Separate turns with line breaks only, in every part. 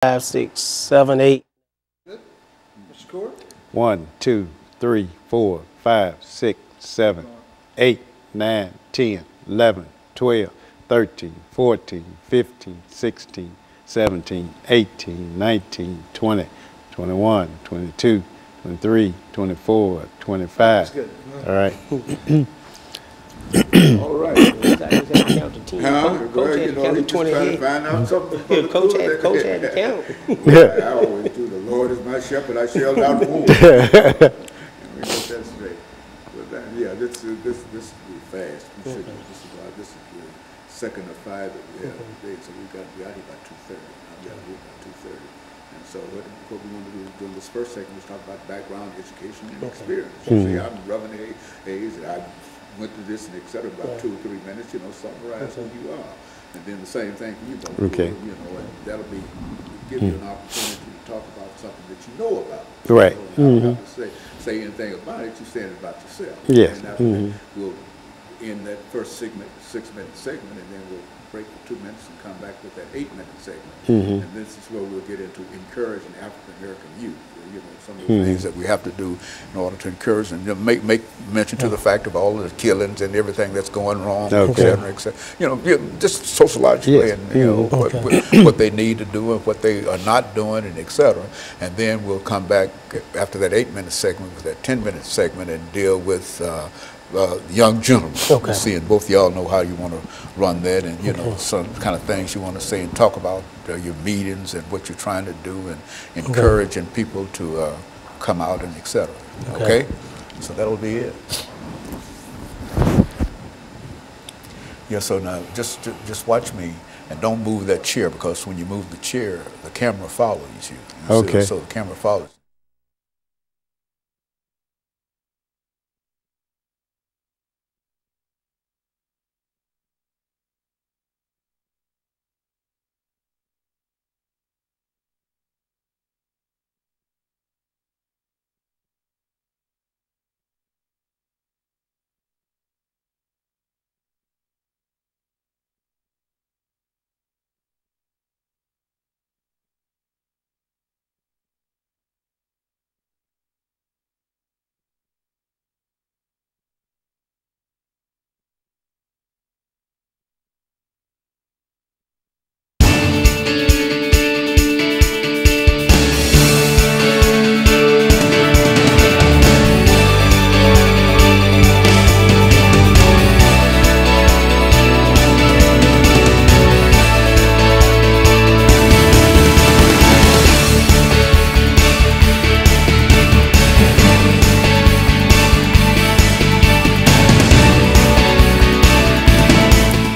5, 6, 7, 8.
Good. Mr. Core?
1, 2, 3, 4, 5, 6, 7, 8, 9, 10, 11, 12, 13, 14, 15, 16, 17, 18, 19, 20, 21, 22, 23, 24, 25.
That's good.
All right.
All right.
Coach had to count to 20
trying to find out something.
Coach had to count.
I always do. The Lord is my shepherd, I shall not want. Let me get that straight. But yeah, this will be fast. This is the second of 5 that we have today, so we got to be out here by 2:30. I've got to leave by 2:30. And so what we want to do during this first segment is talk about background, education, and experience. See, I'm Reverend Hayes, and I went through this and et cetera, about 2 or 3 minutes, summarize who you are. And then the same thing for you, both.
Okay.
And that'll give you an opportunity to talk about something that you know about.
Right.
You don't have to say anything about it, you're saying it about yourself.
Yes.
And after that, we'll end that first 6-minute segment, and then we'll break for 2 minutes and come back with that 8-minute segment. And this is where we'll get into encouraging African-American youth. Some of the things that we have to do in order to encourage and make mention to the fact of all the killings and everything that's going wrong, et cetera, et cetera. Just sociologically, and what they need to do and what they are not doing, and et cetera. And then we'll come back after that 8-minute segment with that 10-minute segment and deal with young gentlemen. See, and both of y'all know how you want to run that, and some kind of things you want to say and talk about your meetings and what you're trying to do, and encouraging people to come out and et cetera. Okay? So that'll be it. Yeah. So now just watch me and don't move that chair, because when you move the chair, the camera follows you.
Okay.
So the camera follows.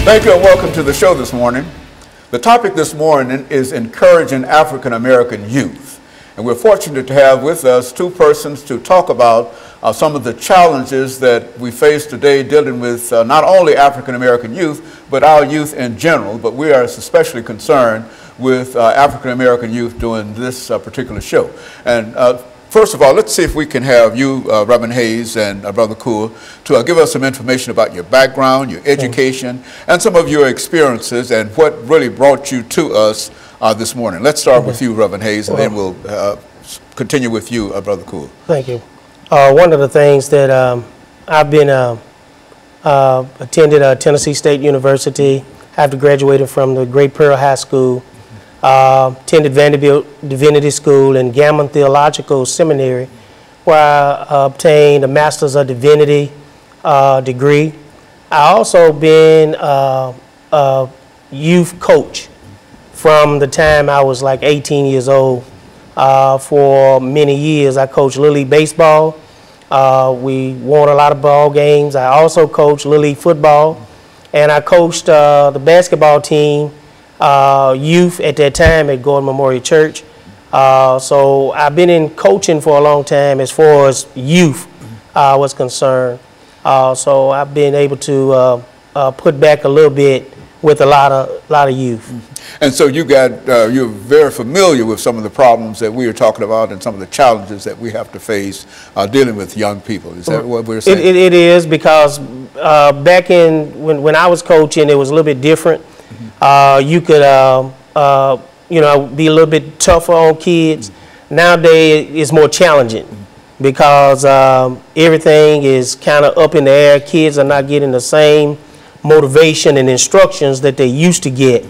Thank you and welcome to the show this morning. The topic this morning is encouraging African American youth. And we're fortunate to have with us 2 persons to talk about some of the challenges that we face today dealing with not only African American youth, but our youth in general. But we are especially concerned with African American youth doing this particular show. And first of all, let's see if we can have you, Reverend Hayes and Brother Coure, to give us some information about your background, your education, and some of your experiences and what really brought you to us this morning. Let's start with you, Reverend Hayes, and then we'll continue with you, Brother Coure.
Thank you. One of the things that I've been attended Tennessee State University after graduating from the Great Pearl High School. Attended Vanderbilt Divinity School and Gammon Theological Seminary, where I obtained a Master's of Divinity degree. I also been a youth coach from the time I was like 18 years old. For many years, I coached Little League baseball. We won a lot of ball games. I also coached Little League football, and I coached the basketball team. Youth at that time at Gordon Memorial Church. So I've been in coaching for a long time as far as youth was concerned. So I've been able to put back a little bit with a lot of youth.
And so you're very familiar with some of the problems that we are talking about and some of the challenges that we have to face dealing with young people. Is that what we're saying?
It is, because back when I was coaching, it was a little bit different. You could you know, be a little bit tougher on kids. Nowadays, it's more challenging because everything is kind of up in the air. Kids are not getting the same motivation and instructions that they used to get.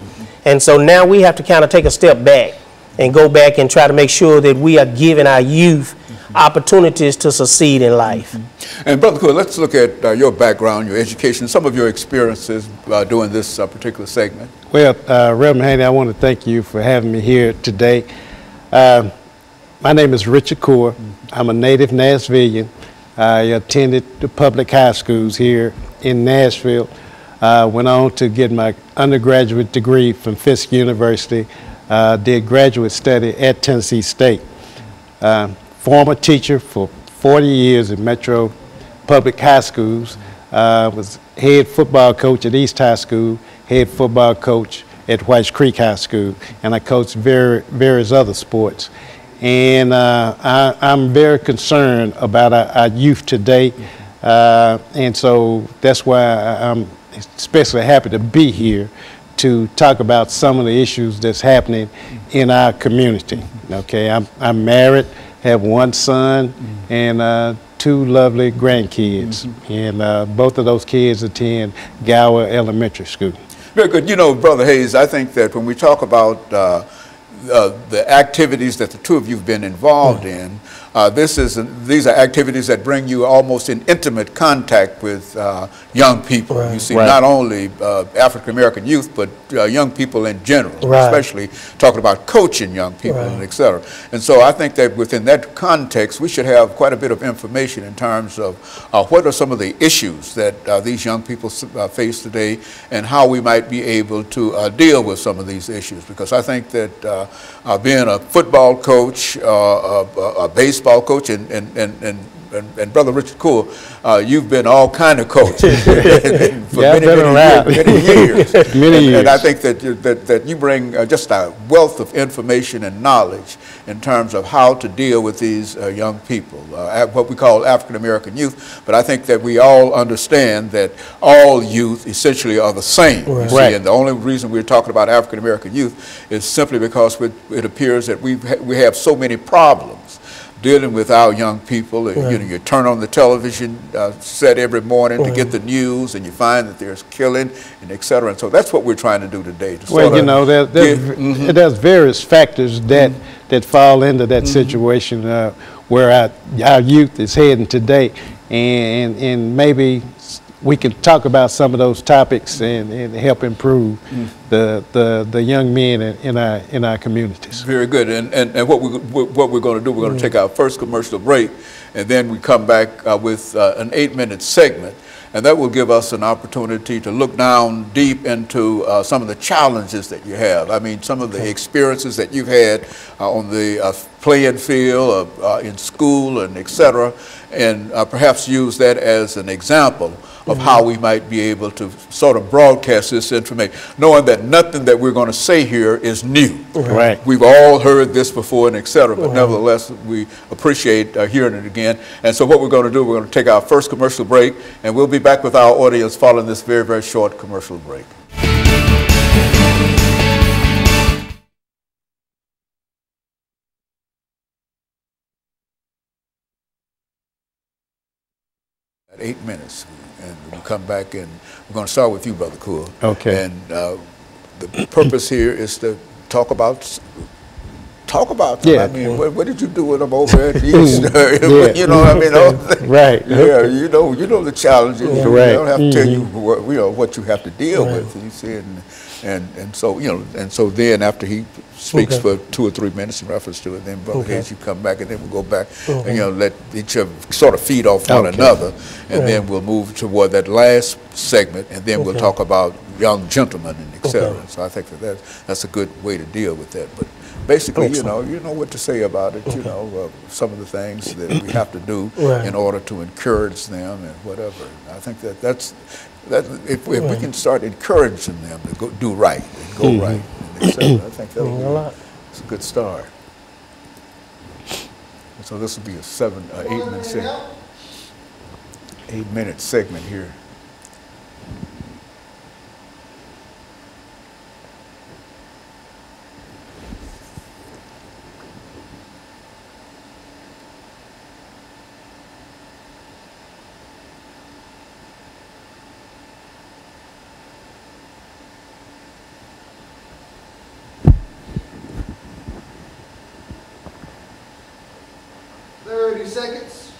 And so now we have to kind of take a step back and go back and try to make sure that we are giving our youth opportunities to succeed in life.
And Brother Cool, let's look at your background, your education, some of your experiences doing this particular segment.
Well, Reverend Haney, I want to thank you for having me here today. My name is RCoure4. I'm a native Nashvilleian. I attended the public high schools here in Nashville. Went on to get my undergraduate degree from Fisk University. Did graduate study at Tennessee State. Former teacher for 40 years in Metro Public High Schools. Was head football coach at East High School, head football coach at Whites Creek High School, and I coached various other sports. And I'm very concerned about our youth today, and so that's why I'm especially happy to be here to talk about some of the issues that's happening in our community. Okay, I'm married, have one son, and 2 lovely grandkids, and both of those kids attend Gower Elementary School.
Very good. You know, Brother Hayes, I think that when we talk about the activities that the two of you have been involved in, these are activities that bring you almost in intimate contact with young people.
Right.
You see, not only African American youth, but young people in general, especially talking about coaching young people, and et cetera. And so I think that within that context, we should have quite a bit of information in terms of what are some of the issues that these young people face today, and how we might be able to deal with some of these issues. Because I think that being a football coach, a baseball coach, and Brother RCoure, you've been all kind of coaches for many years. And I think that you bring just a wealth of information and knowledge in terms of how to deal with these young people, what we call African American youth. But I think that we all understand that all youth essentially are the same. You see? And the only reason we're talking about African American youth is simply because it appears that we have so many problems dealing with our young people. You know, you turn on the television set every morning to get the news, and you find that there's killing and et cetera. And so that's what we're trying to do today.
Well, you know, there's various factors that fall into that situation where our youth is heading today, and maybe we can talk about some of those topics and help improve the young men in our communities.
Very good. And what we're going to do, we're going to take our first commercial break, and then we come back with an 8-minute segment. And that will give us an opportunity to look down deep into some of the challenges that you have. I mean, some of the experiences that you've had on the playing field, in school, and et cetera, and perhaps use that as an example of how we might be able to sort of broadcast this information, knowing that nothing that we're going to say here is new. We've all heard this before and et cetera, but nevertheless, we appreciate hearing it again. And so what we're going to do, we're going to take our first commercial break, and we'll be back with our audience following this very, very short commercial break. At 8 minutes, and we'll come back, and we're going to start with you, Brother Cool.
Okay.
And the purpose here is to talk about them.
Yeah.
I mean, what did you do with them over at East? You know, I mean, all Yeah, you know the challenges. I don't have to tell you what you have to deal with. You see, and so and so then after he speaks for 2 or 3 minutes in reference to it, then Brother Hayes, you come back, and then we'll go back and let each of sort of feed off one another, and then we'll move toward that last segment, and then we'll talk about young gentlemen and et cetera. So I think that's a good way to deal with that. But basically, you know what to say about it. You know, some of the things that we have to do in order to encourage them and whatever. I think that if we can start encouraging them to do right and go right, and et cetera, I think that's a good start. And so this will be a 8-minute segment. 8-minute segment here.
30 seconds.